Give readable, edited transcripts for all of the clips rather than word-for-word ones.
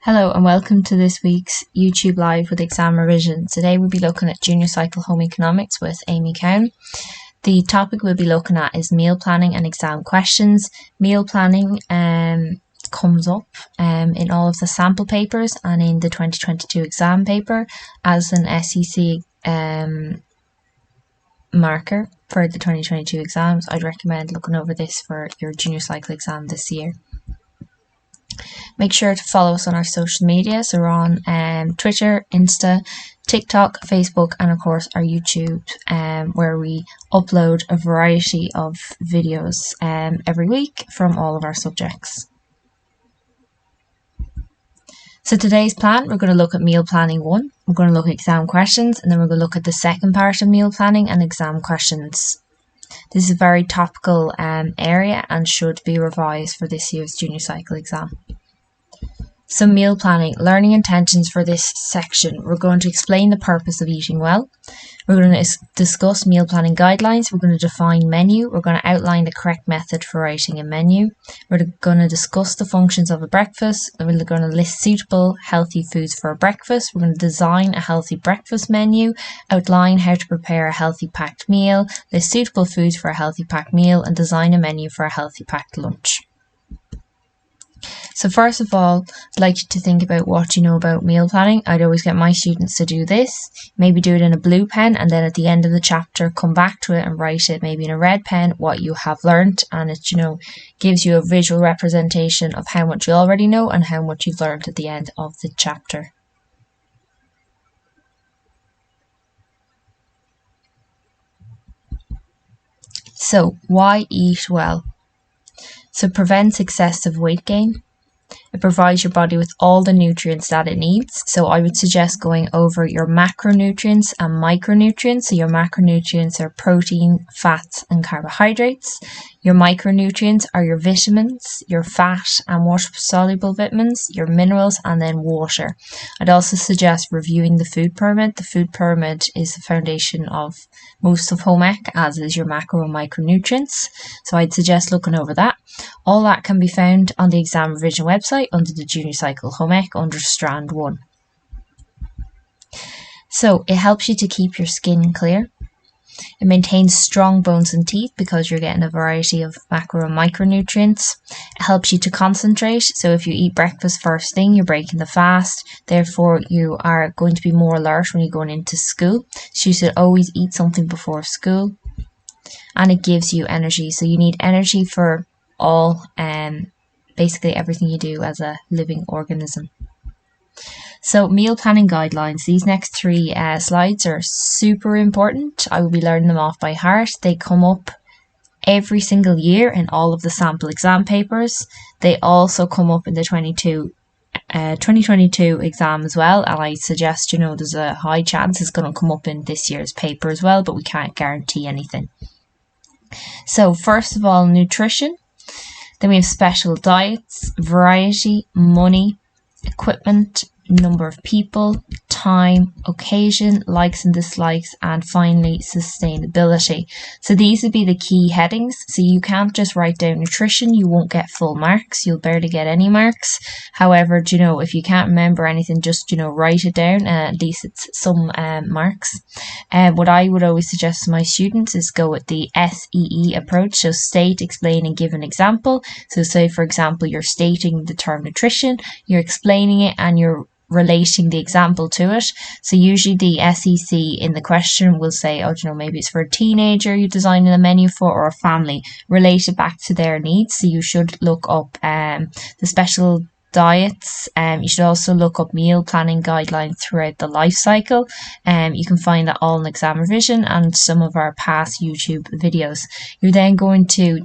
Hello and welcome to this week's YouTube Live with ExamRevision. Today we'll be looking at Junior Cycle Home Economics with Amy Cowan. The topic we'll be looking at is meal planning and exam questions. Meal planning comes up in all of the sample papers and in the 2022 exam paper as an SEC marker for the 2022 exams. I'd recommend looking over this for your junior cycle exam this year. Make sure to follow us on our social media. So we're on Twitter, Insta, TikTok, Facebook, and of course our YouTube, where we upload a variety of videos every week from all of our subjects. So today's plan, we're going to look at meal planning 1, we're going to look at exam questions, and then we're going to look at the second part of meal planning and exam questions. This is a very topical area and should be revised for this year's junior cycle exam. So meal planning, learning intentions for this section. We're going to explain the purpose of eating well. We're going to discuss meal planning guidelines. We're going to define menu. We're going to outline the correct method for writing a menu. We're going to discuss the functions of a breakfast. We're going to list suitable healthy foods for a breakfast. We're going to design a healthy breakfast menu, outline how to prepare a healthy packed meal, list suitable foods for a healthy packed meal, and design a menu for a healthy packed lunch. So first of all, I'd like you to think about what you know about meal planning. I'd always get my students to do this, maybe do it in a blue pen, and then at the end of the chapter come back to it and write it maybe in a red pen what you have learnt, and it gives you a visual representation of how much you already know and how much you've learnt at the end of the chapter. So why eat well? So it prevents excessive weight gain. It provides your body with all the nutrients that it needs. So I would suggest going over your macronutrients and micronutrients. So your macronutrients are protein, fats, and carbohydrates. Your micronutrients are your vitamins, your fat and water-soluble vitamins, your minerals, and then water. I'd also suggest reviewing the food pyramid. The food pyramid is the foundation of most of home ec, as is your macro and micronutrients. So I'd suggest looking over that. All that can be found on the ExamRevision website under the Junior Cycle Home Ec under Strand 1. So it helps you to keep your skin clear. It maintains strong bones and teeth because you're getting a variety of macro and micronutrients. It helps you to concentrate. So if you eat breakfast first thing, you're breaking the fast. Therefore, you are going to be more alert when you're going into school. So you should always eat something before school. And it gives you energy. So you need energy for all basically everything you do as a living organism. So meal planning guidelines, these next 3 slides are super important. I will be learning them off by heart. They come up every single year in all of the sample exam papers. They also come up in the 2022 exam as well, and I suggest there's a high chance it's going to come up in this year's paper as well, but we can't guarantee anything. So first of all, nutrition. Then we have special diets, variety, money, equipment, number of people, time, occasion, likes and dislikes, and finally sustainability. So these would be the key headings. So you can't just write down nutrition, you won't get full marks, you'll barely get any marks. However, if you can't remember anything, just write it down, at least it's some marks. What I would always suggest to my students is go with the SEE approach. So state, explain, and give an example. So say for example you're stating the term nutrition, you're explaining it, and you're relating the example to it. So usually the SEC in the question will say, maybe it's for a teenager you're designing a menu for, or a family. Relate it back to their needs. So you should look up the special diets. You should also look up meal planning guidelines throughout the life cycle. You can find that all in ExamRevision and some of our past YouTube videos. You're then going to,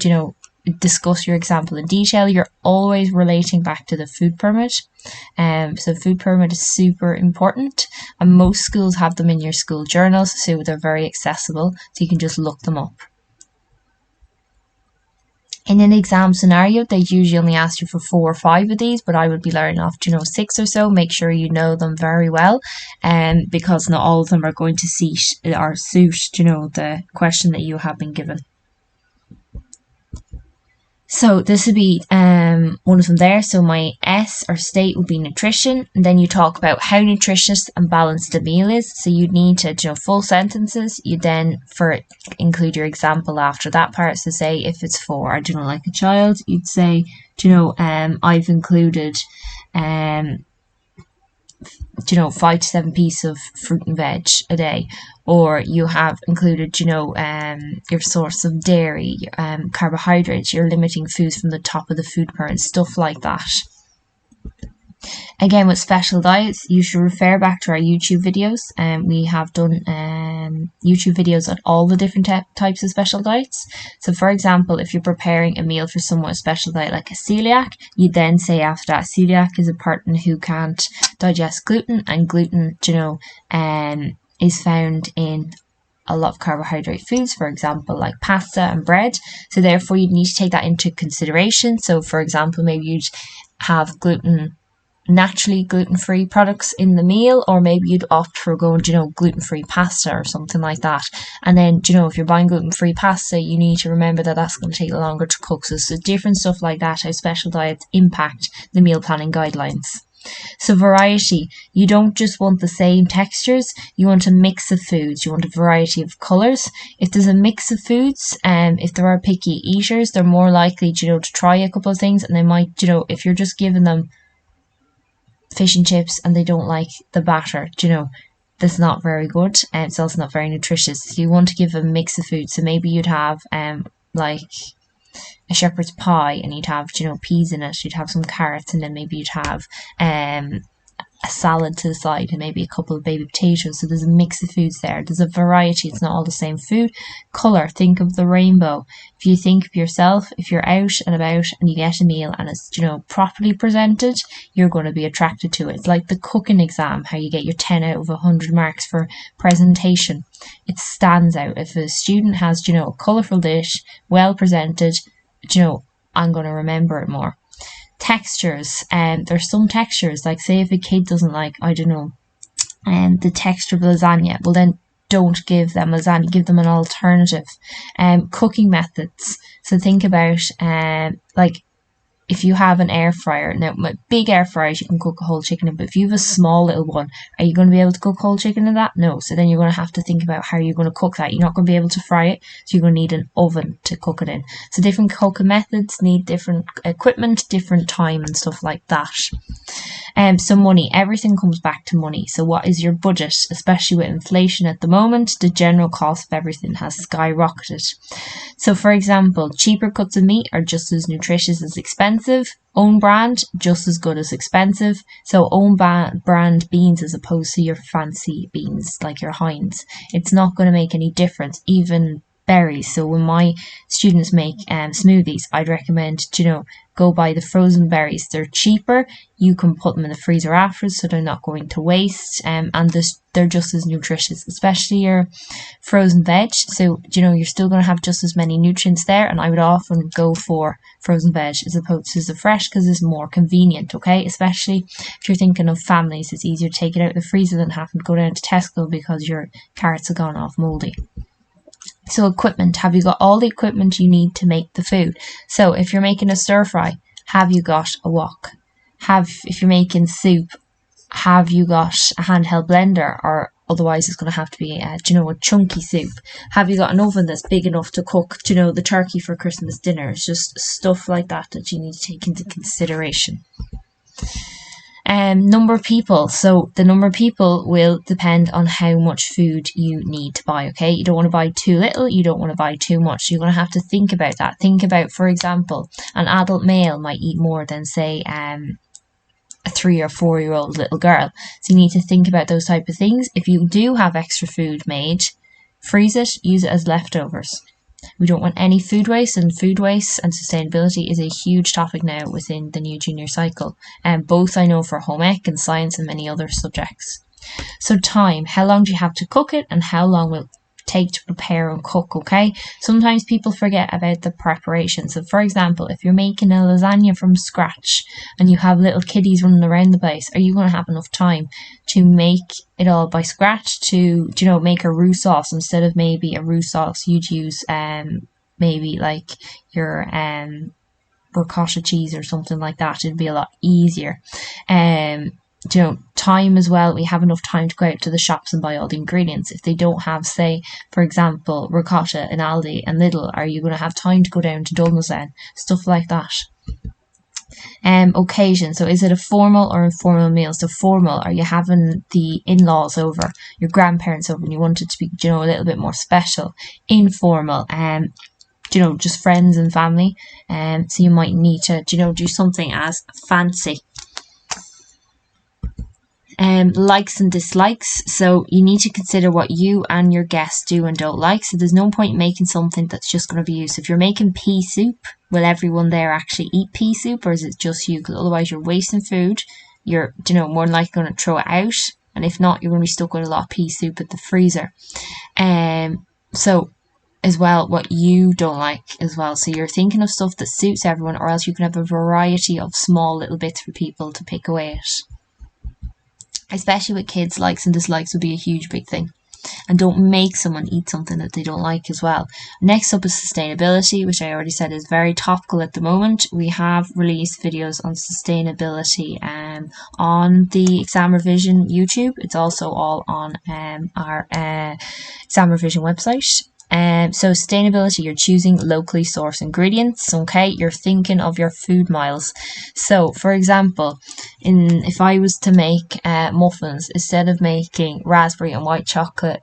discuss your example in detail. You're always relating back to the food pyramid. So food pyramid is super important, and most schools have them in your school journals, so they're very accessible, so you can just look them up. In an exam scenario, they usually only ask you for 4 or 5 of these, but I would be learning off 6 or so. Make sure you know them very well, because not all of them are going to suit the question that you have been given. So this would be one of them there. So my S or state would be nutrition. And then you talk about how nutritious and balanced the meal is. So you'd need to, full sentences. You then include your example after that part. So say if it's for, like a child, you'd say, I've included, 5 to 7 pieces of fruit and veg a day, or you have included, your source of dairy, carbohydrates, you're limiting foods from the top of the food pyramid, stuff like that. Again, with special diets, you should refer back to our YouTube videos. We have done YouTube videos on all the different types of special diets. So, for example, if you're preparing a meal for someone with a special diet like a celiac, you then say after that, celiac is a person who can't digest gluten, and gluten, is found in a lot of carbohydrate foods, for example, like pasta and bread. So therefore, you need to take that into consideration. So, for example, maybe you'd have naturally gluten-free products in the meal, or maybe you'd opt for going, gluten-free pasta or something like that. And then, if you're buying gluten-free pasta, you need to remember that that's going to take longer to cook. So different stuff like that, how special diets impact the meal planning guidelines. So variety, you don't just want the same textures, you want a mix of foods, you want a variety of colours. If there's a mix of foods, if there are picky eaters, they're more likely, to try a couple of things, and they might, if you're just giving them fish and chips and they don't like the batter, that's not very good, and it's also not very nutritious. So you want to give a mix of food. So maybe you'd have like a shepherd's pie, and you'd have peas in it, you'd have some carrots, and then maybe you'd have a salad to the side, and maybe a couple of baby potatoes. So there's a mix of foods there. There's a variety. It's not all the same food. Colour, think of the rainbow. If you think of yourself, if you're out and about and you get a meal and it's, properly presented, you're going to be attracted to it. It's like the cooking exam, how you get your 10 out of 100 marks for presentation. It stands out. If a student has, a colourful dish, well presented, I'm going to remember it more. Textures, there's some textures, like say if a kid doesn't like, the texture of lasagna, well then don't give them lasagna, give them an alternative. Cooking methods, so think about like if you have an air fryer. Now, big air fryers, you can cook a whole chicken in, but if you have a small little one, are you going to be able to cook whole chicken in that? No. So then you're going to have to think about how you're going to cook that. You're not going to be able to fry it, so you're going to need an oven to cook it in. So different cooking methods need different equipment, different time and stuff like that. So money, everything comes back to money. So what is your budget? Especially with inflation at the moment, the general cost of everything has skyrocketed. So for example, cheaper cuts of meat are just as nutritious as expensive. Own brand, just as good as expensive. So own brand beans as opposed to your fancy beans like your Heinz. It's not going to make any difference. Even berries. So when my students make smoothies, I'd recommend, go buy the frozen berries. They're cheaper. You can put them in the freezer afterwards, so they're not going to waste. And they're just as nutritious, especially your frozen veg. So, you're still going to have just as many nutrients there. And I would often go for frozen veg as opposed to the fresh, because it's more convenient, okay? Especially if you're thinking of families, it's easier to take it out of the freezer than having to go down to Tesco because your carrots have gone off mouldy. So equipment, have you got all the equipment you need to make the food? So if you're making a stir fry, have you got a wok? If you're making soup, have you got a handheld blender? Or otherwise it's going to have to be a chunky soup. Have you got an oven that's big enough to cook, the turkey for Christmas dinner? It's just stuff like that you need to take into consideration. Number of people. So the number of people will depend on how much food you need to buy, okay? You don't want to buy too little, you don't want to buy too much. You're going to have to think about that. Think about, for example, an adult male might eat more than, say, a 3 or 4 year old little girl. So you need to think about those type of things. If you do have extra food made, freeze it, use it as leftovers. We don't want any food waste, and food waste and sustainability is a huge topic now within the new junior cycle, and both I know for home ec and science and many other subjects. So time, how long do you have to cook it, and how long will it take to prepare and cook, okay? Sometimes people forget about the preparation. So for example, if you're making a lasagna from scratch and you have little kiddies running around the place, are you going to have enough time to make it all by scratch, to make a roux sauce? Instead of maybe a roux sauce, you'd use maybe like your ricotta cheese or something like that. It'd be a lot easier. Time as well. We have enough time to go out to the shops and buy all the ingredients. If they don't have, say, for example, ricotta in Aldi and Lidl, are you going to have time to go down to Dunn's then? Stuff like that. Occasion. So is it a formal or informal meal? So formal, are you having the in-laws over, your grandparents over, and you want it to be, a little bit more special? Informal, just friends and family. So you might need to, do something as fancy. Likes and dislikes. So you need to consider what you and your guests do and don't like. So there's no point in making something that's just going to be used. If you're making pea soup, will everyone there actually eat pea soup, or is it just you? Because otherwise you're wasting food. You're, more than likely going to throw it out. And if not, you're going to be stuck with a lot of pea soup at the freezer. So as well, what you don't like as well. So you're thinking of stuff that suits everyone, or else you can have a variety of small little bits for people to pick away at. Especially with kids, likes and dislikes would be a huge big thing. And don't make someone eat something that they don't like as well. Next up is sustainability, which I already said is very topical at the moment. We have released videos on sustainability on the ExamRevision YouTube. It's also all on our ExamRevision website. So sustainability, you're choosing locally sourced ingredients. Okay, you're thinking of your food miles. So for example, if I was to make muffins, instead of making raspberry and white chocolate,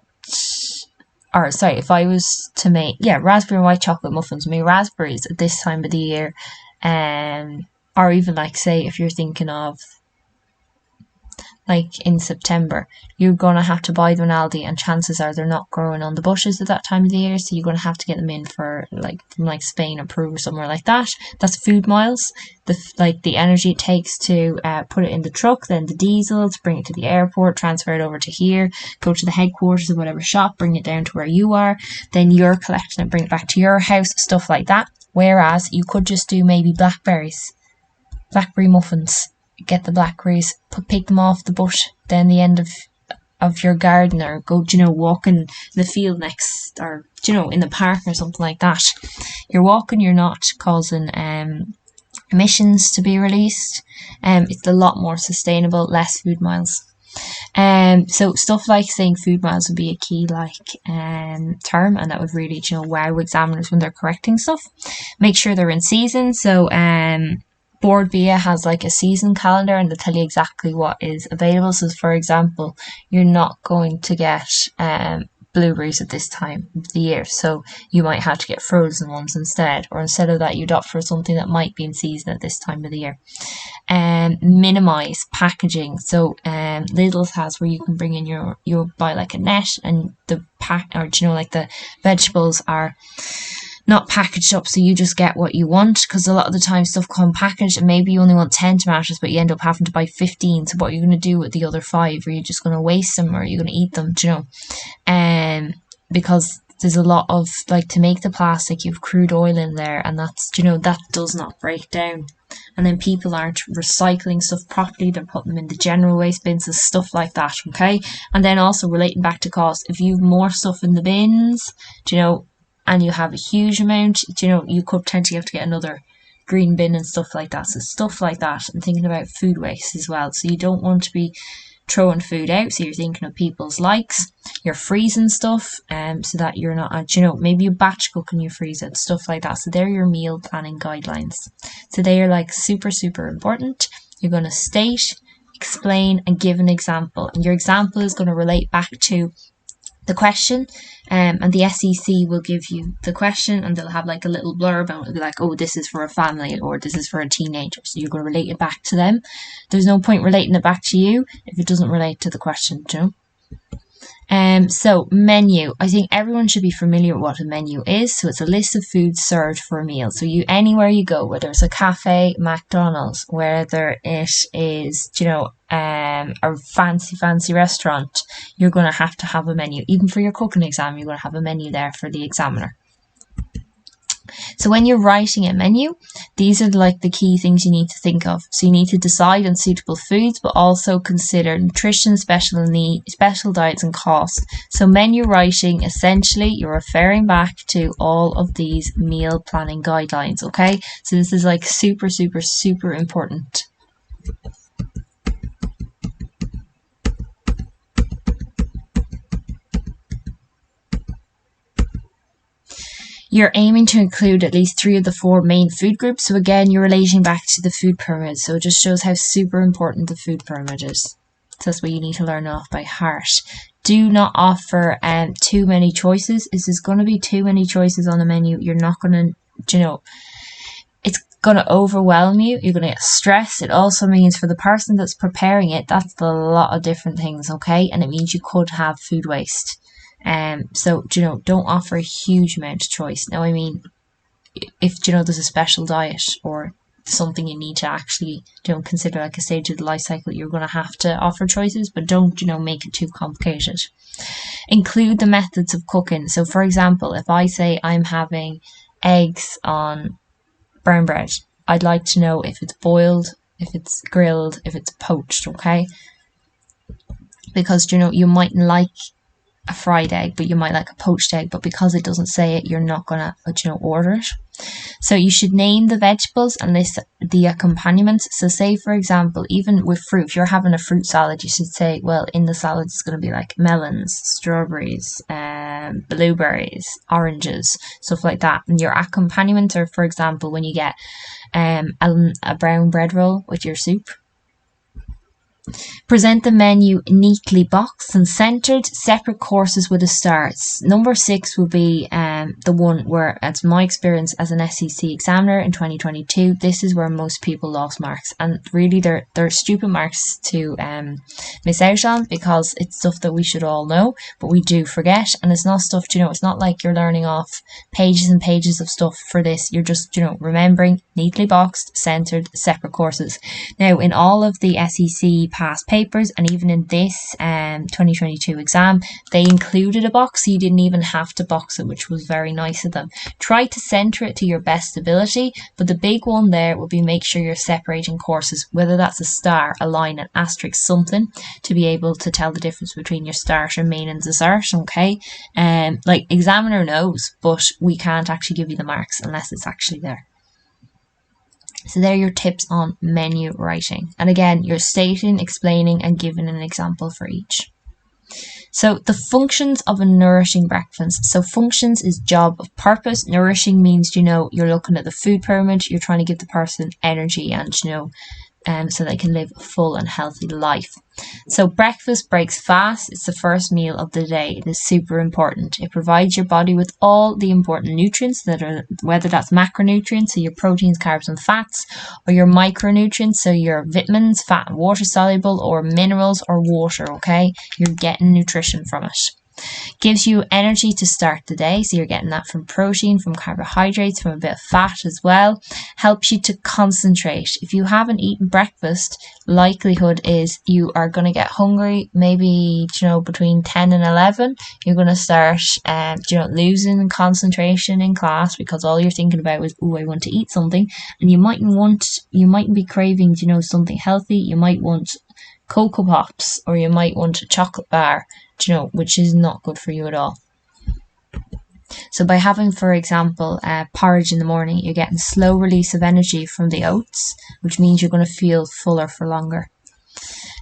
if I was to make raspberry and white chocolate muffins, make raspberries at this time of the year, or even like, say, if you're thinking of like in September, you're going to have to buy them in Aldi, and chances are they're not growing on the bushes at that time of the year, so you're going to have to get them in from Spain or Peru or somewhere like that. That's food miles. The energy it takes to put it in the truck, then the diesel to bring it to the airport, transfer it over to here, go to the headquarters of whatever shop, bring it down to where you are, then you're collecting it, bring it back to your house, stuff like that. Whereas you could just do maybe blackberry muffins. Get the blackberries, pick them off the bush down the end of your garden, or go, walk in the field next, or, in the park or something like that. You're walking, you're not causing emissions to be released. It's a lot more sustainable, less food miles. So stuff like saying food miles would be a key term, and that would really, wow examiners when they're correcting stuff. Make sure they're in season. So Board Via has like a season calendar, and they'll tell you exactly what is available. So for example, you're not going to get blueberries at this time of the year, so you might have to get frozen ones instead, or instead of that you'd opt for something that might be in season at this time of the year. Minimize packaging. So Lidl's has where you can bring in you'll buy like a net, and the the vegetables are not packaged up, so you just get what you want, because a lot of the time stuff comes packaged and maybe you only want 10 tomatoes but you end up having to buy 15. So what are you going to do with the other 5? Are you just going to waste them, or are you going to eat them, because there's a lot of, to make the plastic, you've crude oil in there, and that's, that does not break down. And then people aren't recycling stuff properly, they're putting them in the general waste bins and stuff like that, okay? And then also relating back to cost, if you've more stuff in the bins, and you have a huge amount, you could potentially have to get another green bin and stuff like that. So stuff like that, and thinking about food waste as well. So you don't want to be throwing food out, so you're thinking of people's likes. You're freezing stuff, so that you're not, maybe you batch cook and you freeze it, stuff like that. So they're your meal planning guidelines. So they are super, super important. You're going to state, explain, and give an example. And your example is going to relate back to the question, and the SEC will give you the question, and they'll have a little blurb, and it'll be like, oh, this is for a family, or this is for a teenager, so you're going to relate it back to them. There's no point relating it back to you if it doesn't relate to the question, So menu, I think everyone should be familiar with what a menu is. So it's a list of foods served for a meal. So anywhere you go, whether it's a cafe, McDonald's, whether it is, a fancy restaurant, you're going to have a menu. Even for your cooking exam, you're going to have a menu there for the examiner. So when you're writing a menu, These are like the key things you need to think of. So you need to decide on suitable foods, but also consider nutrition, special diets and cost. So menu writing, essentially, you're referring back to all of these meal planning guidelines, okay? So this is like super, super, super important. You're aiming to include at least 3 of the 4 main food groups. So again, you're relating back to the food pyramid. So it just shows how super important the food pyramid is. So that's what you need to learn off by heart. Do not offer too many choices. If there's going to be too many choices on the menu, you're not going to, it's going to overwhelm you. You're going to get stressed. It also means for the person that's preparing it, that's a lot of different things, okay? And it means you could have food waste. So, don't offer a huge amount of choice. Now, I mean, if, there's a special diet or something you need to actually, consider like a stage of the life cycle, you're going to have to offer choices, but don't, make it too complicated. Include the methods of cooking. So, for example, if I say I'm having eggs on brown bread, I'd like to know if it's boiled, if it's grilled, if it's poached, okay? Because, you mightn't like a fried egg, but you might like a poached egg, but because it doesn't say it, you're not gonna order it. So you should name the vegetables and list the accompaniments. So say, for example, even with fruit, if you're having a fruit salad, you should say, well, in the salad it's going to be like melons, strawberries, blueberries, oranges, stuff like that. And your accompaniments are, for example, when you get a brown bread roll with your soup. Present the menu neatly boxed and centered, separate courses with a star. Number 6 will be the one where, as my experience as an SEC examiner in 2022, this is where most people lost marks. And really, they're stupid marks to miss out on, because it's stuff that we should all know, but we do forget. And it's not stuff, it's not like you're learning off pages and pages of stuff for this. You're just, remembering neatly boxed, centered, separate courses. Now, in all of the SEC past papers, and even in this 2022 exam, they included a box, so you didn't even have to box it, which was very nice of them. Try to center it to your best ability, but the big one there will be make sure you're separating courses, whether that's a star, a line, an asterisk, something, to be able to tell the difference between your starter, main and dessert, okay? Like, examiner knows, but we can't actually give you the marks unless it's actually there. So there are your tips on menu writing. And again, you're stating, explaining, and giving an example for each. So the functions of a nourishing breakfast. So functions is job of purpose. Nourishing means, you're looking at the food pyramid. You're trying to give the person energy and, so they can live a full and healthy life. So breakfast breaks fast. It's the first meal of the day. It is super important. It provides your body with all the important nutrients that are, whether that's macronutrients, so your proteins, carbs and fats, or your micronutrients, so your vitamins, fat and water soluble, or minerals or water, okay? You're getting nutrition from it. Gives you energy to start the day, so you're getting that from protein, from carbohydrates, from a bit of fat as well. Helps you to concentrate. If you haven't eaten breakfast, likelihood is you are going to get hungry, maybe, between 10 and 11. You're going to start, losing concentration in class, because all you're thinking about is, oh, I want to eat something. And you mightn't be craving, something healthy. You might want Cocoa Pops, or you might want a chocolate bar, which is not good for you at all. So by having, for example, porridge in the morning, you're getting slow release of energy from the oats, which means you're going to feel fuller for longer.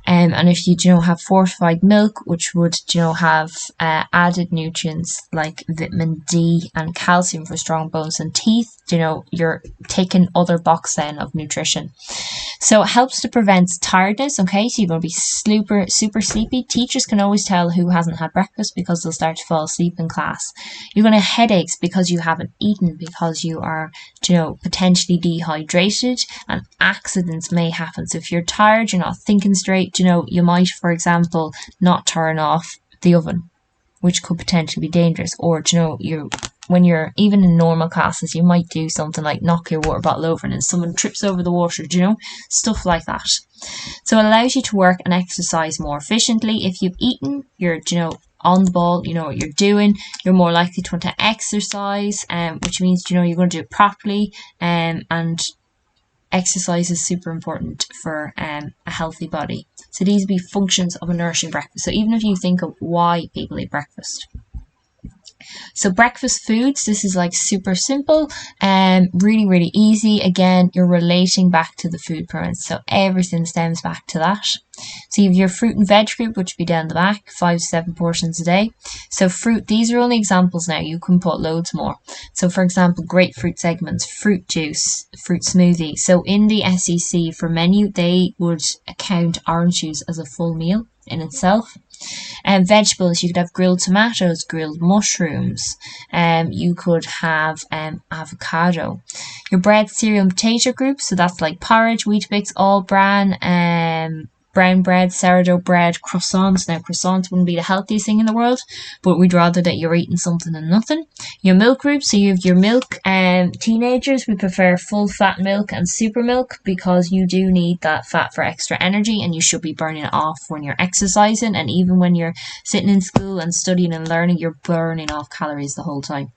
And if you, have fortified milk, which would, have added nutrients like vitamin D and calcium for strong bones and teeth, you're taking other box then of nutrition. So it helps to prevent tiredness, okay? So you're going to be super sleepy. Teachers can always tell who hasn't had breakfast because they'll start to fall asleep in class. You're going to have headaches because you haven't eaten, because you are, potentially dehydrated, and accidents may happen. So if you're tired, you're not thinking straight, you might, for example, not turn off the oven, which could potentially be dangerous. Or, when you're even in normal classes, you might do something like knock your water bottle over and then someone trips over the water, stuff like that. So it allows you to work and exercise more efficiently. If you've eaten, you're, on the ball, you know what you're doing, you're more likely to want to exercise, which means, you're going to do it properly, and exercise is super important for a healthy body. So these would be functions of a nourishing breakfast. So even if you think of why people eat breakfast. So breakfast foods, this is like super simple and really easy. Again, you're relating back to the food pyramid, so everything stems back to that. So you have your fruit and veg group, which would be down the back, 5 to 7 portions a day. So fruit, these are only examples now, you can put loads more. So for example, grapefruit segments, fruit juice, fruit smoothie. So in the SEC for menu, they would count orange juice as a full meal in itself. And vegetables, you could have grilled tomatoes, grilled mushrooms, you could have avocado. Your bread, cereal, and potato group, so that's like porridge, Weetabix, all bran, brown bread, sourdough bread, croissants. Now, croissants wouldn't be the healthiest thing in the world, but we'd rather that you're eating something than nothing. Your milk group, so you have your milk. Teenagers, we prefer full fat milk and super milk because you do need that fat for extra energy, and you should be burning it off when you're exercising, and even when you're sitting in school and studying and learning, you're burning off calories the whole time.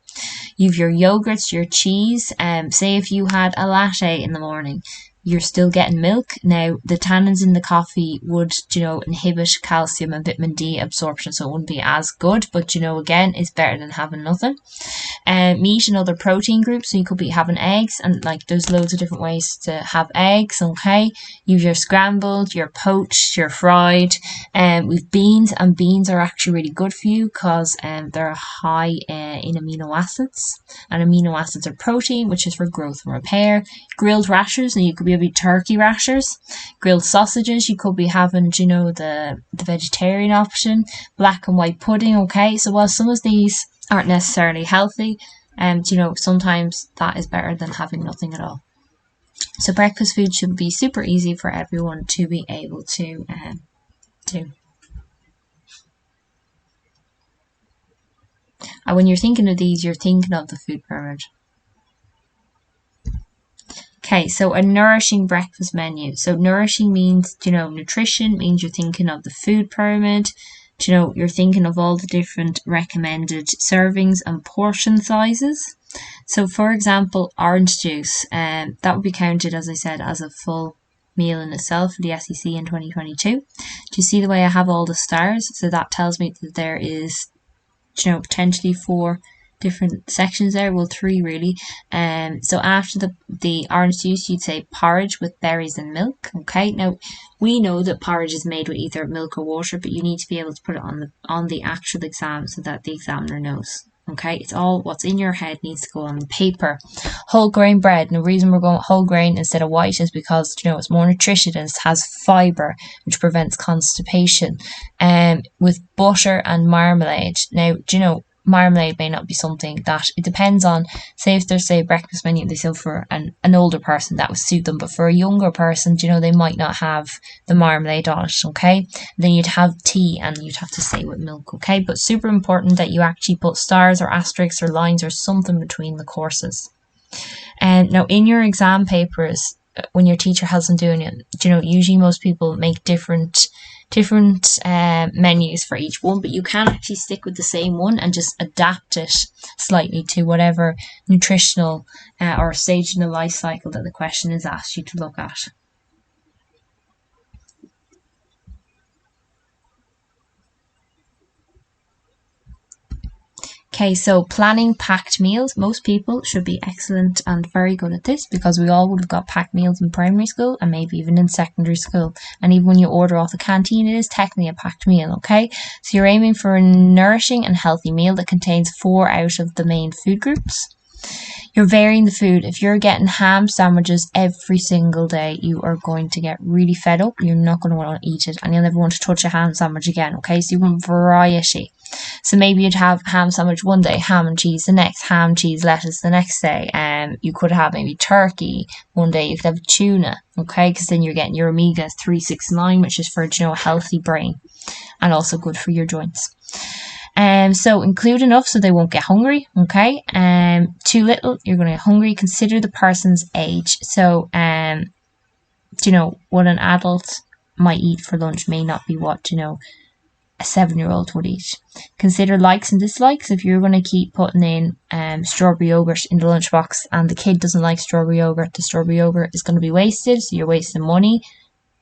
You have your yogurts, your cheese. Say if you had a latte in the morning, you're still getting milk. Now, the tannins in the coffee would, inhibit calcium and vitamin D absorption, so it wouldn't be as good, but, again, it's better than having nothing. Meat and other protein groups, so you could be having eggs, and, there's loads of different ways to have eggs, okay? You have your scrambled, your poached, your fried, with beans, and beans are actually really good for you because they're high in amino acids, and amino acids are protein, which is for growth and repair. Grilled rashers, and you could be having turkey rashers. Grilled sausages, you could be having, the vegetarian option. Black and white pudding, okay? So while some of these aren't necessarily healthy, sometimes that is better than having nothing at all. So breakfast food should be super easy for everyone to be able to do. And when you're thinking of these, you're thinking of the food pyramid. Okay, so a nourishing breakfast menu. So nourishing means, nutrition means you're thinking of the food pyramid. You're thinking of all the different recommended servings and portion sizes. So for example, orange juice, that would be counted, as I said, as a full meal in itself for the SEC in 2022. Do you see the way I have all the stars? So that tells me that there is, potentially 4 different sections there, well 3 really. So after the orange juice, you'd say porridge with berries and milk. Okay, now we know that porridge is made with either milk or water, but you need to be able to put it on the actual exam so that the examiner knows. Okay, it's all what's in your head needs to go on the paper. Whole grain bread, and the reason we're going whole grain instead of white is because it's more nutritious and it has fibre, which prevents constipation. With butter and marmalade. Now, marmalade may not be something that, it depends on, say if there's a breakfast menu they sell for an older person, that would suit them, but for a younger person, they might not have the marmalade on it, okay? And then you'd have tea, and you'd have to say with milk, okay? But super important that you actually put stars or asterisks or lines or something between the courses. And now in your exam papers, when your teacher has them doing it, usually most people make different menus for each one, but you can actually stick with the same one and just adapt it slightly to whatever nutritional or stage in the life cycle that the question is asked you to look at. Okay, so planning packed meals. Most people should be excellent and very good at this because we all would have got packed meals in primary school and maybe even in secondary school. And even when you order off the canteen, it is technically a packed meal, okay? So you're aiming for a nourishing and healthy meal that contains 4 out of the main food groups. You're varying the food. If you're getting ham sandwiches every single day, you are going to get really fed up. You're not going to want to eat it, and you'll never want to touch a ham sandwich again, okay? So you want variety. So maybe you'd have ham sandwich one day, ham and cheese the next, ham, cheese, lettuce the next day. You could have maybe turkey one day. You could have tuna, okay? Because then you're getting your omega 369, which is for, a healthy brain and also good for your joints. So include enough so they won't get hungry, okay? Too little, you're going to get hungry. Consider the person's age. So, what an adult might eat for lunch may not be what, a 7-year-old would eat. Consider likes and dislikes. If you're going to keep putting in strawberry yogurt in the lunchbox and the kid doesn't like strawberry yogurt, the strawberry yogurt is going to be wasted, so you're wasting money.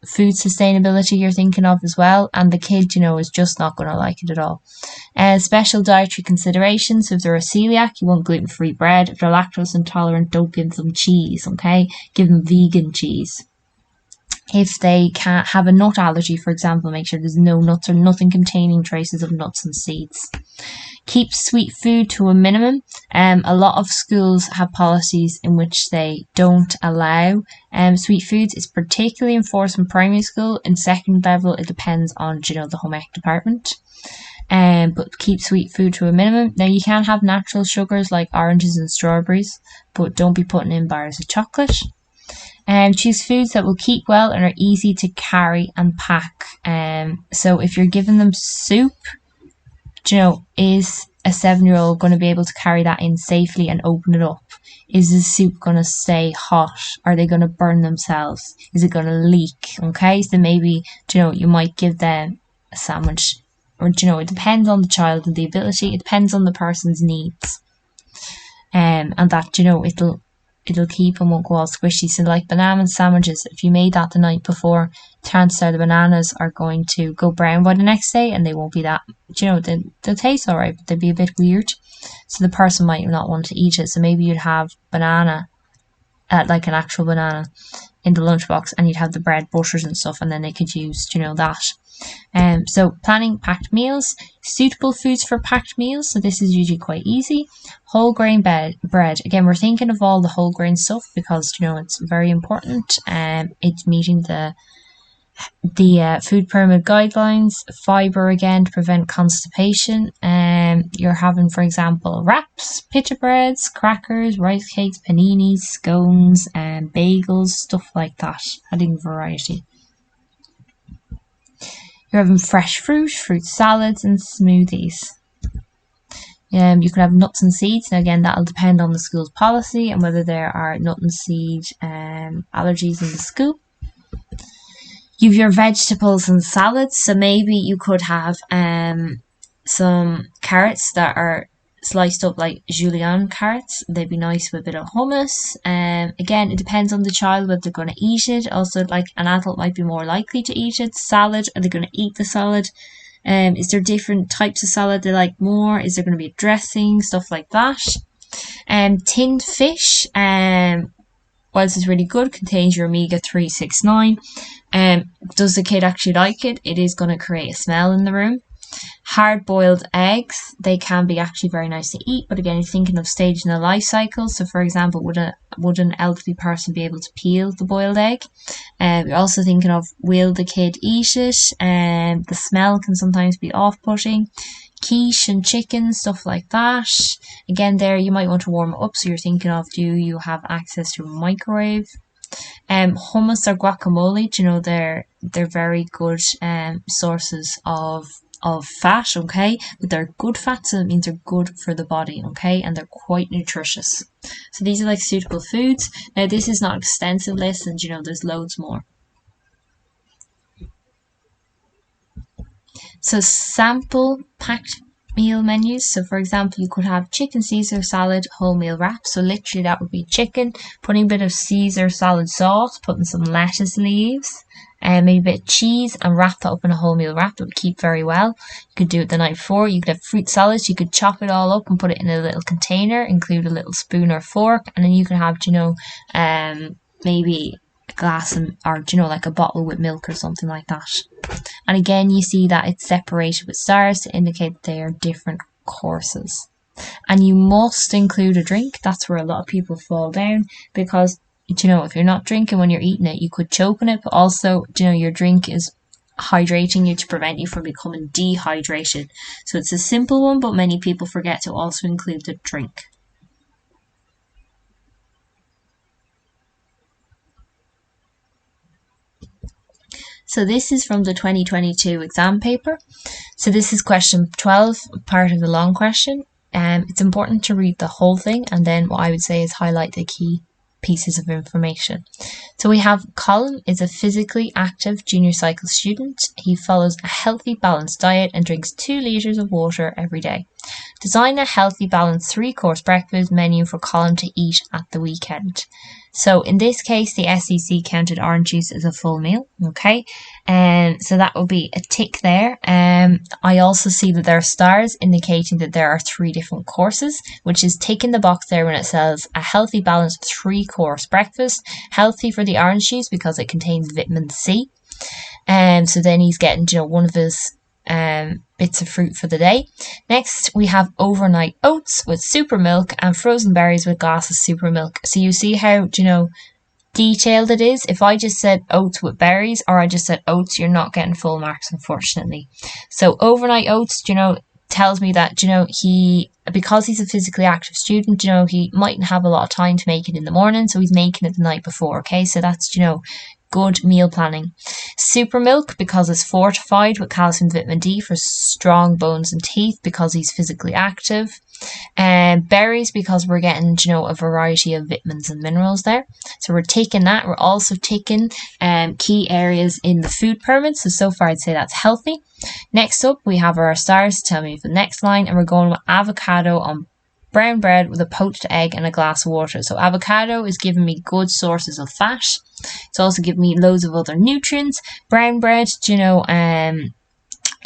Food sustainability you're thinking of as well, and the kid, is just not going to like it at all. Special dietary considerations. So if they're a celiac, you want gluten-free bread. If they're lactose intolerant, don't give them cheese, okay? Give them vegan cheese. If they can't have a nut allergy, for example, make sure there's no nuts or nothing containing traces of nuts and seeds. Keep sweet food to a minimum. A lot of schools have policies in which they don't allow sweet foods. It's particularly enforced in primary school. In second level, it depends on, the home ec department. But keep sweet food to a minimum. Now, you can have natural sugars like oranges and strawberries, but don't be putting in bars of chocolate. Choose foods that will keep well and are easy to carry and pack. So if you're giving them soup, is a 7-year-old going to be able to carry that in safely and open it up? Is the soup going to stay hot? Are they going to burn themselves? Is it going to leak? Okay, so maybe, you might give them a sandwich. Or, it depends on the child and the ability. It depends on the person's needs. And that, it'll keep and won't go all squishy. So like banana sandwiches, if you made that the night before, chances are the bananas are going to go brown by the next day and they won't be that, they'll taste alright, but they'll be a bit weird. So the person might not want to eat it. So maybe you'd have banana, like an actual banana in the lunchbox, and you'd have the bread, butters and stuff, and then they could use, that. So planning packed meals, suitable foods for packed meals. So this is usually quite easy. Whole grain bread. Again, we're thinking of all the whole grain stuff because, it's very important. It's meeting the food pyramid guidelines. Fiber, again, to prevent constipation. You're having, for example, wraps, pita breads, crackers, rice cakes, paninis, scones, bagels, stuff like that. Adding variety. You're having fresh fruit salads, and smoothies. You can have nuts and seeds. Now, again, that'll depend on the school's policy and whether there are nut and seed allergies in the school. You have your vegetables and salads. So maybe you could have some carrots that are sliced up like julienne carrots. They'd be nice with a bit of hummus. Again, it depends on the child whether they're going to eat it. Also, like an adult might be more likely to eat it. Salad, are they going to eat the salad? Is there different types of salad they like more? Is there going to be a dressing? Stuff like that. Tinned fish, whilst it's really good, contains your omega-3, 6, 9. Does the kid actually like it? It is going to create a smell in the room. Hard-boiled eggs, they can be actually very nice to eat, but again, you're thinking of stage in the life cycle. So, for example, would an elderly person be able to peel the boiled egg? You're also thinking of, will the kid eat it? The smell can sometimes be off-putting. Quiche and chicken, stuff like that. Again, there you might want to warm it up, so you're thinking of, do you have access to a microwave? Hummus or guacamole, they're very good sources of fat, okay, but they're good fat, so it means they're good for the body, okay, and they're quite nutritious. So these are like suitable foods. Now, this is not an extensive list, and there's loads more. So sample packed meal menus. So for example, you could have chicken Caesar salad wholemeal wrap. So literally that would be chicken, putting a bit of Caesar salad sauce, putting some lettuce leaves, and maybe a bit of cheese, and wrap that up in a wholemeal wrap. It would keep very well. You could do it the night before. You could have fruit salads. You could chop it all up and put it in a little container, include a little spoon or fork, and then you can have, maybe a glass or like a bottle with milk or something like that. And again, you see that it's separated with stars to indicate that they are different courses. And you must include a drink. That's where a lot of people fall down, because if you're not drinking when you're eating it, you could choke on it, but also, your drink is hydrating you to prevent you from becoming dehydrated. So it's a simple one, but many people forget to also include the drink. So this is from the 2022 exam paper. So this is question 12, part of the long question. It's important to read the whole thing, and then what I would say is highlight the key pieces of information. So we have Colm is a physically active junior cycle student. He follows a healthy, balanced diet and drinks 2 litres of water every day. Design a healthy, balanced 3-course breakfast menu for Colm to eat at the weekend. So in this case, the SEC counted orange juice as a full meal, okay? And so that will be a tick there. I also see that there are stars indicating that there are 3 different courses, which is ticking the box there when it says a healthy, balanced 3-course breakfast. Healthy for the orange juice because it contains vitamin C. So then he's getting, one of his bits of fruit for the day. Next, we have overnight oats with super milk and frozen berries with glass of super milk. So you see how, detailed it is. If I just said oats with berries or I just said oats, you're not getting full marks, unfortunately. So overnight oats, tells me that, because he's a physically active student, he mightn't have a lot of time to make it in the morning, so he's making it the night before, okay? So that's, good meal planning. Super milk because it's fortified with calcium, vitamin D for strong bones and teeth because he's physically active. And berries because we're getting, a variety of vitamins and minerals there. So we're taking that. We're also taking key areas in the food pyramid. So far I'd say that's healthy. Next up, we have our stars. Tell me the next line. And we're going with avocado on brown bread with a poached egg and a glass of water. So avocado is giving me good sources of fat. It's also giving me loads of other nutrients. Brown bread,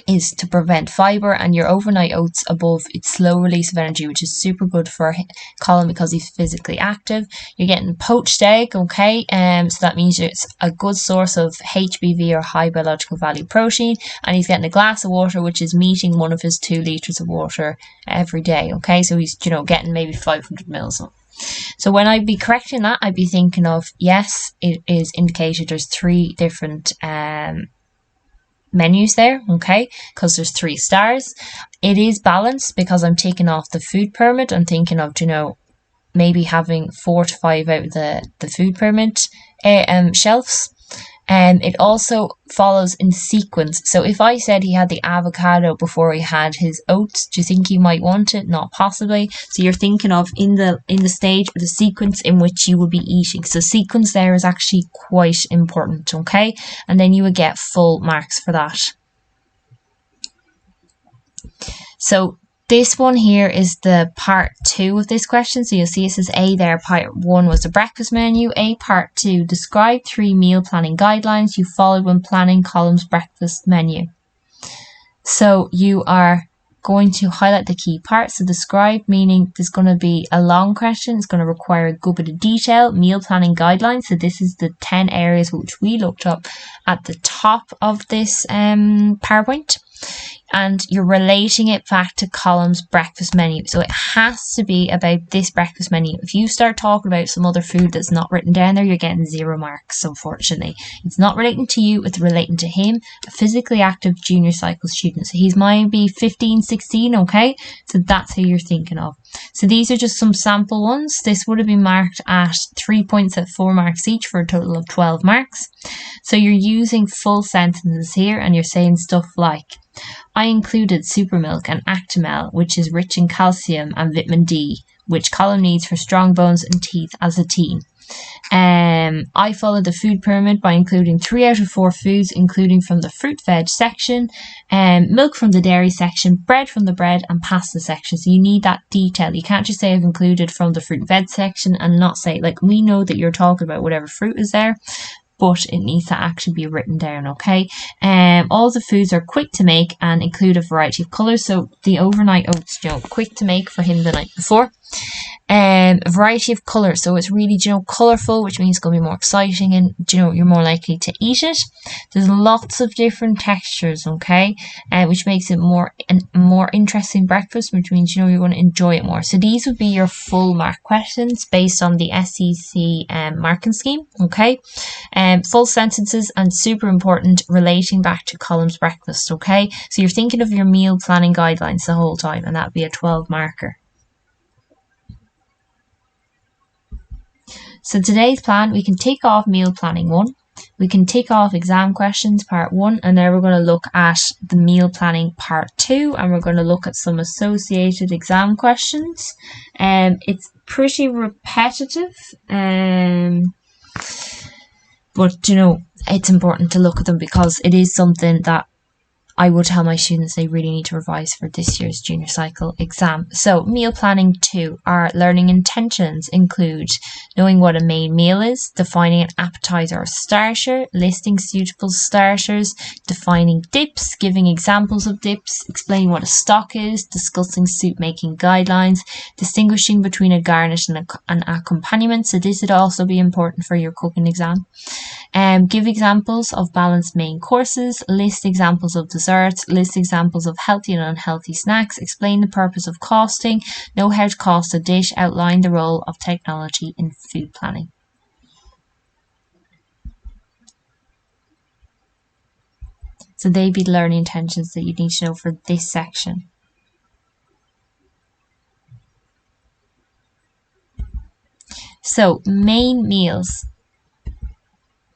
is to prevent fibre, and your overnight oats above its slow release of energy, which is super good for Colm because he's physically active. You're getting poached egg, okay? So that means it's a good source of HBV or high biological value protein, and he's getting a glass of water, which is meeting one of his 2 litres of water every day, okay? So he's, getting maybe 500 mils. So when I'd be correcting that, I'd be thinking of, yes, it is indicated there's 3 different menus there, okay, because there's 3 stars. It is balanced because I'm taking off the food pyramid. I'm thinking of, maybe having 4 to 5 out of the food pyramid shelves. It also follows in sequence. So if I said he had the avocado before he had his oats, do you think he might want it? Not possibly. So you're thinking of in the stage or the sequence in which you will be eating. So sequence there is actually quite important, okay? And then you would get full marks for that. So this one here is the part 2 of this question. So you'll see it says A there, part 1 was the breakfast menu. A, part 2, describe 3 meal planning guidelines you followed when planning Colm's breakfast menu. So you are going to highlight the key parts. So describe, meaning there's going to be a long question. It's going to require a good bit of detail. Meal planning guidelines. So this is the 10 areas which we looked up at the top of this PowerPoint. And you're relating it back to Colm's breakfast menu. So it has to be about this breakfast menu. If you start talking about some other food that's not written down there, you're getting 0 marks, unfortunately. It's not relating to you, it's relating to him, a physically active junior cycle student. So he's might be 15, 16, okay? So that's who you're thinking of. So these are just some sample ones. This would have been marked at 3 points at 4 marks each for a total of 12 marks. So you're using full sentences here and you're saying stuff like, I included super milk and Actimel, which is rich in calcium and vitamin D, which Colm needs for strong bones and teeth as a teen. I followed the food pyramid by including 3 out of 4 foods, including from the fruit veg section, milk from the dairy section, bread from the bread and pasta section. So you need that detail. You can't just say I've included from the fruit veg section and not say, like, we know that you're talking about whatever fruit is there, but it needs to actually be written down, okay? All the foods are quick to make and include a variety of colours. So the overnight oats, quick to make for him the night before. A variety of colours, so it's really, colourful, which means it's going to be more exciting and, you're more likely to eat it. There's lots of different textures, okay, which makes it more interesting breakfast, which means, you're going to enjoy it more. So these would be your full mark questions based on the SEC marking scheme, okay. Full sentences and super important, relating back to Colm's breakfast, okay. So you're thinking of your meal planning guidelines the whole time, and that would be a 12 marker. So today's plan, we can take off meal planning 1, we can take off exam questions part 1, and then we're going to look at the meal planning part 2, and we're going to look at some associated exam questions. It's pretty repetitive, but you know, it's important to look at them because it is something that I would tell my students they really need to revise for this year's junior cycle exam. So meal planning 2, our learning intentions include knowing what a main meal is, defining an appetizer or starter, listing suitable starters, defining dips, giving examples of dips, explaining what a stock is, discussing soup making guidelines, distinguishing between a garnish and an accompaniment. So this would also be important for your cooking exam. Give examples of balanced main courses, list examples of desserts, list examples of healthy and unhealthy snacks, explain the purpose of costing, know how to cost a dish, outline the role of technology in food planning. So they'd be the learning intentions that you need to know for this section. So main meals.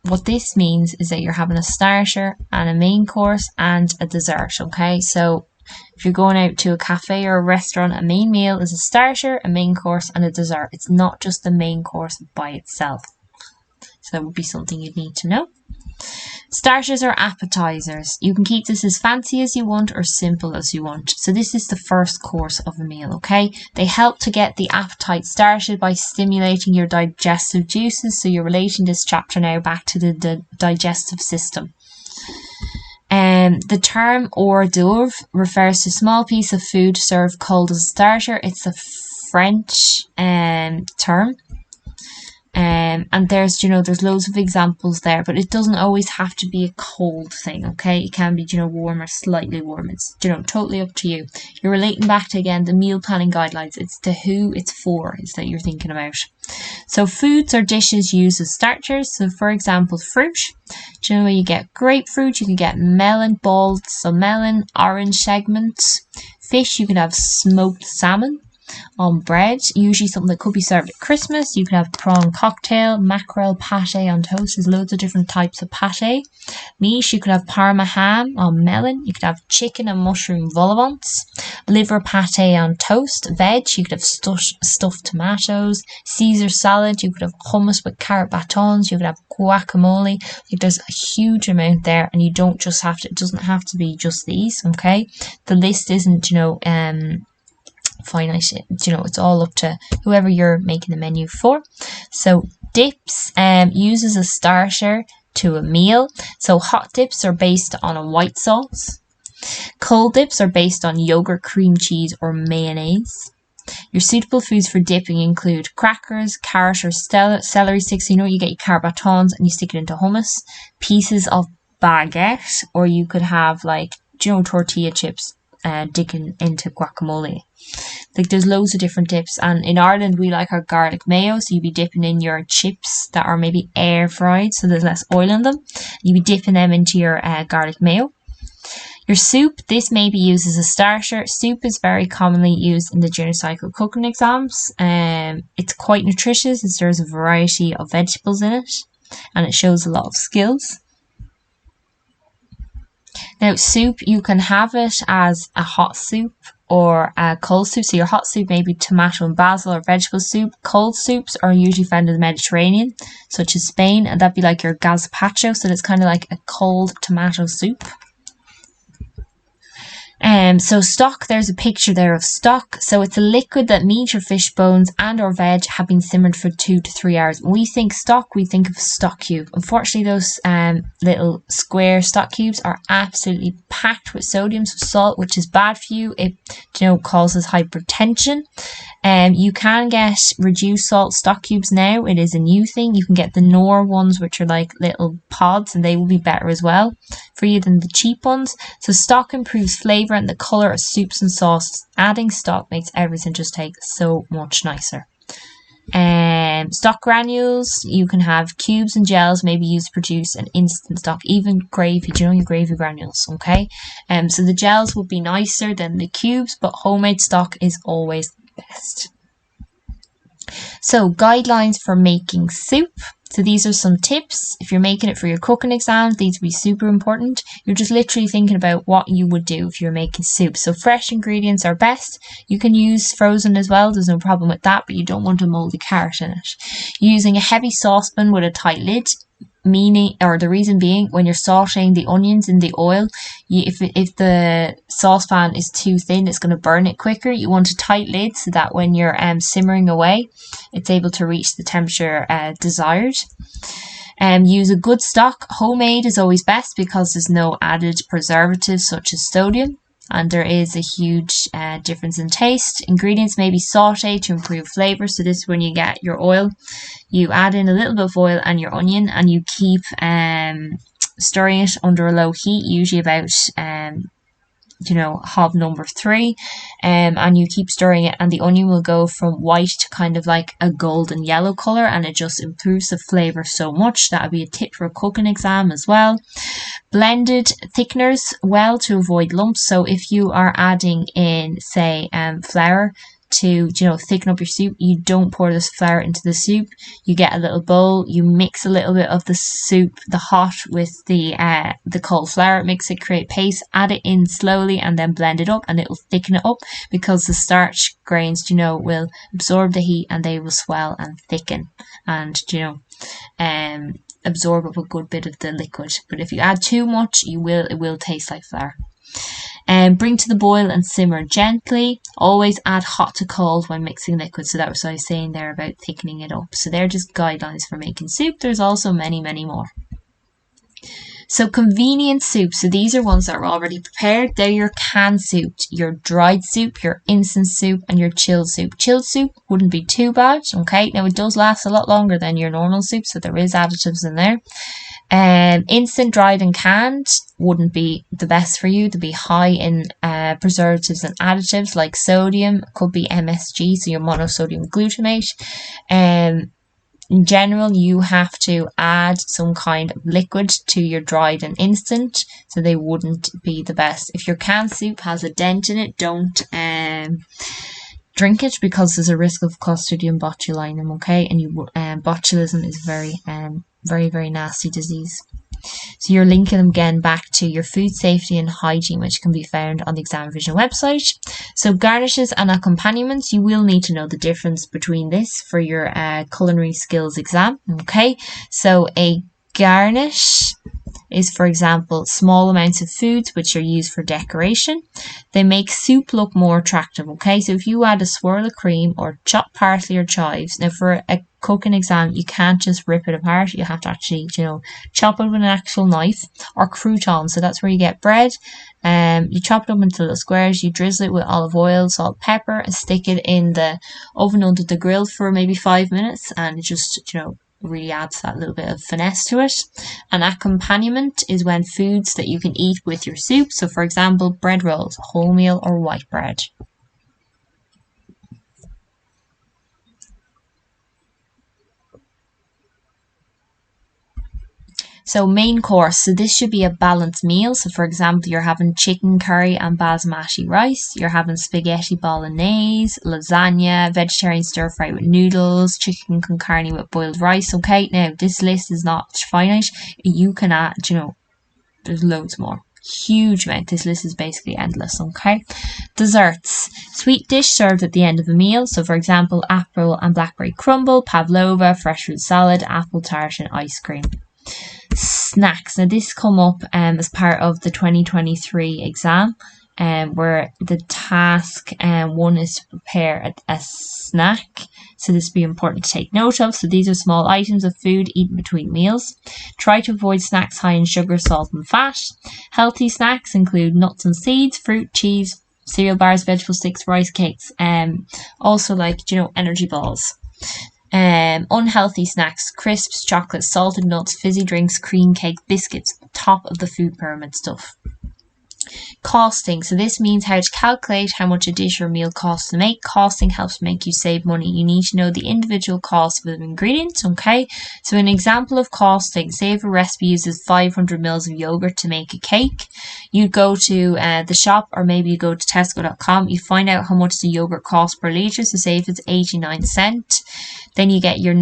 What this means is that you're having a starter and a main course and a dessert, okay? So if you're going out to a cafe or a restaurant, a main meal is a starter, a main course and a dessert. It's not just the main course by itself. So that would be something you'd need to know. Starters or appetizers. You can keep this as fancy as you want or simple as you want. So this is the first course of a meal, okay? They help to get the appetite started by stimulating your digestive juices. So you're relating this chapter now back to the digestive system. The term hors d'oeuvre refers to a small piece of food served cold as a starter. It's a French term. And there's, you know, there's loads of examples there, but it doesn't always have to be a cold thing, okay? It can be, you know, warm or slightly warm. It's, you know, totally up to you. You're relating back to, again, the meal planning guidelines. It's the who it's for is that you're thinking about. So foods or dishes used as starters. So for example, fruit. Do you know where you get grapefruit? You can get melon balls, so melon, orange segments. Fish, you can have smoked salmon. On bread, usually something that could be served at Christmas. You could have prawn cocktail, mackerel pate on toast. There's loads of different types of pate. Meat, you could have parma ham on melon. You could have chicken and mushroom vol au vents. Liver pate on toast. Veg, you could have stuffed tomatoes. Caesar salad, you could have hummus with carrot batons. You could have guacamole. Like there's a huge amount there, and you don't just have to. It doesn't have to be just these. Okay, the list isn't, you know, finite, you know, it's all up to whoever you're making the menu for. So dips uses a starter to a meal. So hot dips are based on a white sauce. Cold dips are based on yogurt, cream cheese or mayonnaise. Your suitable foods for dipping include crackers, carrot or celery sticks. You know, you get your carrot batons and you stick it into hummus. Pieces of baguette, or you could have, like, you know, tortilla chips digging into guacamole. Like there's loads of different dips, and in Ireland we like our garlic mayo, so you'd be dipping in your chips that are maybe air fried, so there's less oil in them. You'd be dipping them into your garlic mayo. Your soup, this may be used as a starter. Soup is very commonly used in the junior cycle cooking exams. It's quite nutritious as there's a variety of vegetables in it, and it shows a lot of skills. Now soup, you can have it as a hot soup or a cold soup. So your hot soup may be tomato and basil or vegetable soup. Cold soups are usually found in the Mediterranean, such as Spain, and that'd be like your gazpacho. So it's kind of like a cold tomato soup. So stock, there's a picture there of stock. So it's a liquid that meat or fish bones and or veg have been simmered for 2 to 3 hours. When we think stock, we think of stock cube. Unfortunately, those little square stock cubes are absolutely packed with sodium, so salt, which is bad for you. It, you know, causes hypertension. You can get reduced salt stock cubes now. It is a new thing. You can get the Knorr ones, which are like little pods, and they will be better as well for you than the cheap ones. So stock improves flavour and the colour of soups and sauces. Adding stock makes everything just taste so much nicer. Stock granules, you can have cubes and gels maybe used to produce an instant stock, even gravy. Do you know your gravy granules? Okay, so the gels would be nicer than the cubes, but homemade stock is always best. So guidelines for making soup. So these are some tips. If you're making it for your cooking exam, these would be super important. You're just literally thinking about what you would do if you're making soup. So fresh ingredients are best. You can use frozen as well. There's no problem with that, but you don't want a moldy carrot in it. Using a heavy saucepan with a tight lid. Meaning, or the reason being, when you're sauteing the onions in the oil, if the saucepan is too thin, it's going to burn it quicker. You want a tight lid so that when you're simmering away, it's able to reach the temperature desired. Use a good stock. Homemade is always best because there's no added preservatives such as sodium, and there is a huge difference in taste. Ingredients may be sauteed to improve flavour. So this is when you get your oil, you add in a little bit of oil and your onion, and you keep stirring it under a low heat, usually about hob number 3, and you keep stirring it, and the onion will go from white to kind of like a golden yellow colour, and it just improves the flavour so much. That would be a tip for a cooking exam as well. Blended thickeners well to avoid lumps. So if you are adding in, say, flour to thicken up your soup, you don't pour this flour into the soup. You get a little bowl, you mix a little bit of the soup, the hot, with the cold flour, mix it, create paste, add it in slowly, and then blend it up, and it will thicken it up because the starch grains will absorb the heat, and they will swell and thicken, and absorb up a good bit of the liquid. But if you add too much, it will taste like flour. Bring to the boil and simmer gently. Always add hot to cold when mixing liquid. So that was what I was saying there about thickening it up. So they're just guidelines for making soup. There's also many, many more. So convenient soup. So these are ones that are already prepared. They're your canned soup, your dried soup, your instant soup, and your chilled soup. Chilled soup wouldn't be too bad. Okay, now it does last a lot longer than your normal soup, so there is additives in there. Instant, dried and canned wouldn't be the best for you. They'd be high in preservatives and additives like sodium. Could be MSG, so your monosodium glutamate. In general, you have to add some kind of liquid to your dried and instant, so they wouldn't be the best. If your canned soup has a dent in it, don't drink it, because there's a risk of Clostridium botulinum. Okay, and botulism is very, very nasty disease. So you're linking them again back to your food safety and hygiene, which can be found on the ExamRevision website. So garnishes and accompaniments, you will need to know the difference between this for your culinary skills exam. Okay, so a garnish is, for example, small amounts of foods which are used for decoration. They make soup look more attractive. Okay, so if you add a swirl of cream or chopped parsley or chives, now for a cooking exam, you can't just rip it apart. You have to actually, chop it with an actual knife, or croutons. So that's where you get bread. You chop it up into little squares. You drizzle it with olive oil, salt, pepper, and stick it in the oven under the grill for maybe 5 minutes, and it just, really adds that little bit of finesse to it. An accompaniment is when foods that you can eat with your soup. So for example, bread rolls, wholemeal or white bread. So main course, so this should be a balanced meal. So for example, you're having chicken curry and basmati rice, you're having spaghetti bolognese, lasagna, vegetarian stir fry with noodles, chicken con carne with boiled rice. Okay, now this list is not finite. You can add, there's loads more. Huge amount. This list is basically endless. Okay, desserts, sweet dish served at the end of a meal. So for example, apple and blackberry crumble, pavlova, fresh fruit salad, apple tart and ice cream. Snacks, now this come up as part of the 2023 exam, where the task one is to prepare a snack. So this would be important to take note of. So these are small items of food eaten between meals. Try to avoid snacks high in sugar, salt and fat. Healthy snacks include nuts and seeds, fruit, cheese, cereal bars, vegetable sticks, rice cakes, also like energy balls. Unhealthy snacks, crisps, chocolates, salted nuts, fizzy drinks, cream cake, biscuits, top of the food pyramid stuff. Costing. So this means how to calculate how much a dish or meal costs to make. Costing helps make you save money. You need to know the individual costs of ingredients, okay? So an example of costing, say if a recipe uses 500 mils of yogurt to make a cake, you go to the shop, or maybe you go to tesco.com, you find out how much the yogurt costs per litre. So say if it's 89 cent, then you get your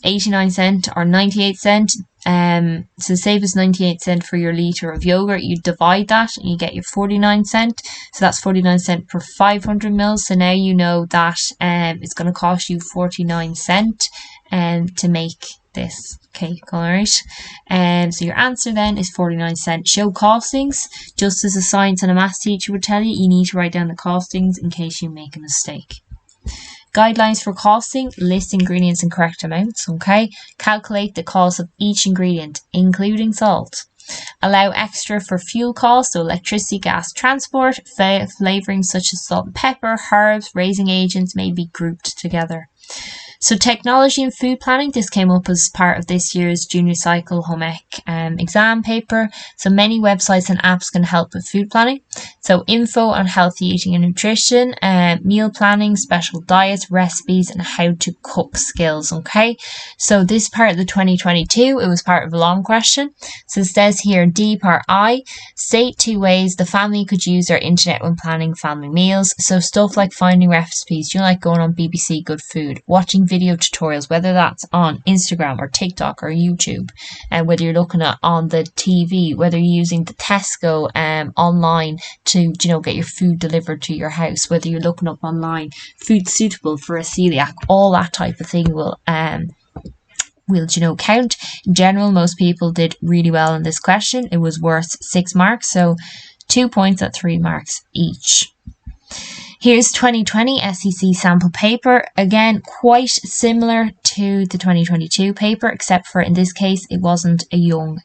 89 cent or 98 cent. So say if it's 98 cent for your litre of yogurt, you divide that and you get your 49 cent. So that's 49 cent per 500 mils. So now you know that it's going to cost you 49 cent to make this cake, alright? So your answer then is 49 cent. Show costings. Just as a science and a maths teacher would tell you, you need to write down the costings in case you make a mistake. Guidelines for costing: list ingredients in correct amounts, okay? Calculate the cost of each ingredient, including salt. Allow extra for fuel costs, so electricity, gas, transport. Flavourings such as salt and pepper, herbs, raising agents may be grouped together. So technology and food planning, this came up as part of this year's junior cycle home ec exam paper. So many websites and apps can help with food planning. So info on healthy eating and nutrition, meal planning, special diets, recipes, and how to cook skills, okay? So this part of the 2022, it was part of a long question. So it says here, D part I, state 2 ways the family could use their internet when planning family meals. So stuff like finding recipes, like going on BBC Good Food, watching video tutorials, whether that's on Instagram or TikTok or YouTube, and whether you're looking at on the TV, whether you're using the Tesco online to get your food delivered to your house, whether you're looking up online food suitable for a celiac, all that type of thing will count. In general, most people did really well in this question. It was worth 6 marks, so 2 points at 3 marks each. Here's 2020 SEC sample paper. Again, quite similar to the 2022 paper, except for in this case, it wasn't a young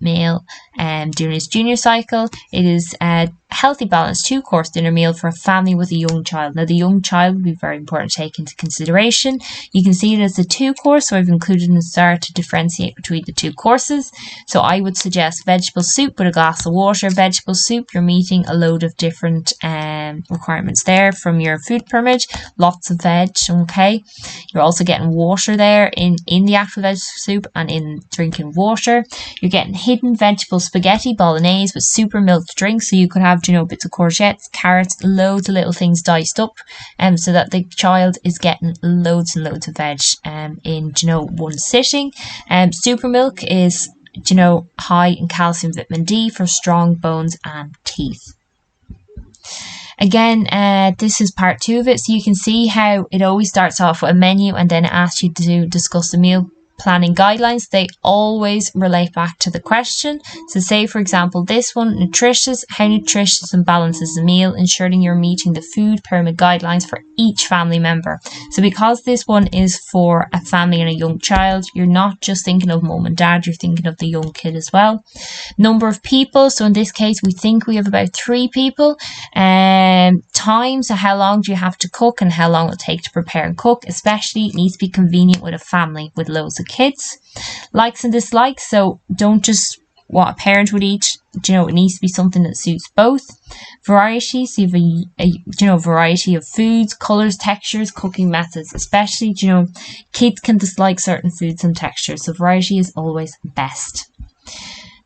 male during his junior cycle. It is a healthy, balanced 2-course dinner meal for a family with a young child. Now, the young child would be very important to take into consideration. You can see it as a 2-course, so I've included in the star to differentiate between the 2 courses. So I would suggest vegetable soup with a glass of water. Vegetable soup, you're meeting a load of different requirements there from your food permit. Lots of veg, okay? You're also getting water there in the actual vegetable soup and in drinking water. You're getting hidden vegetable spaghetti bolognese with super milk drink, so you could have bits of courgettes, carrots, loads of little things diced up, so that the child is getting loads and loads of veg in one sitting. Super milk is high in calcium, vitamin D for strong bones and teeth. Again, this is part 2 of it, so you can see how it always starts off with a menu and then it asks you to discuss the meal planning guidelines. They always relate back to the question. So say, for example, this one, nutritious, how nutritious and balanced is the meal, ensuring you're meeting the food pyramid guidelines for each family member. So because this one is for a family and a young child, you're not just thinking of mum and dad, you're thinking of the young kid as well. Number of people, so in this case we think we have about 3 people. Time, so how long do you have to cook and how long it will take to prepare and cook, especially it needs to be convenient with a family with loads of kids. Likes and dislikes, so don't just what a parent would eat, it needs to be something that suits both. Variety, so you have a variety of foods, colours, textures, cooking methods, especially kids can dislike certain foods and textures, so variety is always best.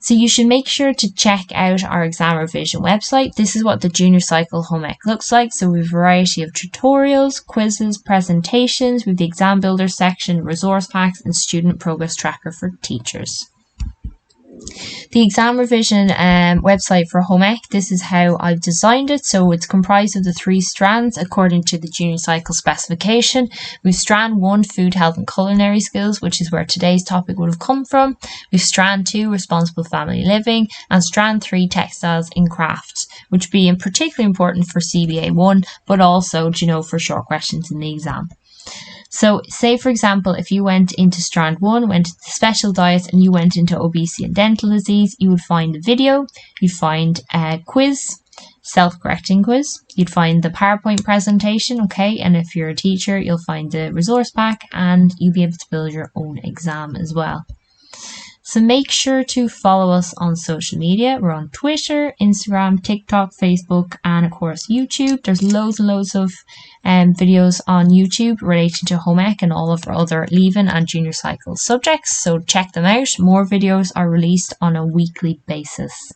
So you should make sure to check out our ExamRevision website. This is what the junior cycle home ec looks like. So we have a variety of tutorials, quizzes, presentations, with the exam builder section, resource packs, and student progress tracker for teachers. The ExamRevision website for home ec, this is how I've designed it. So it's comprised of the 3 strands according to the junior cycle specification. We've strand 1, food, health and culinary skills, which is where today's topic would have come from. We've strand 2, responsible family living, and strand 3, textiles and crafts, which would be particularly important for CBA 1, but also, for short questions in the exam. So say, for example, if you went into strand 1, went into special diets, and you went into obesity and dental disease, you would find the video, you'd find a quiz, self-correcting quiz, you'd find the PowerPoint presentation, okay, and if you're a teacher, you'll find the resource pack, and you'll be able to build your own exam as well. So make sure to follow us on social media. We're on Twitter, Instagram, TikTok, Facebook, and of course YouTube. There's loads and loads of videos on YouTube relating to home ec and all of our other leaving and junior cycle subjects. So check them out. More videos are released on a weekly basis.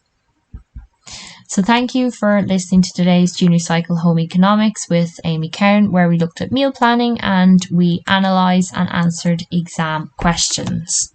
So thank you for listening to today's Junior Cycle Home Economics with Amy Cowan, where we looked at meal planning and we analysed and answered exam questions.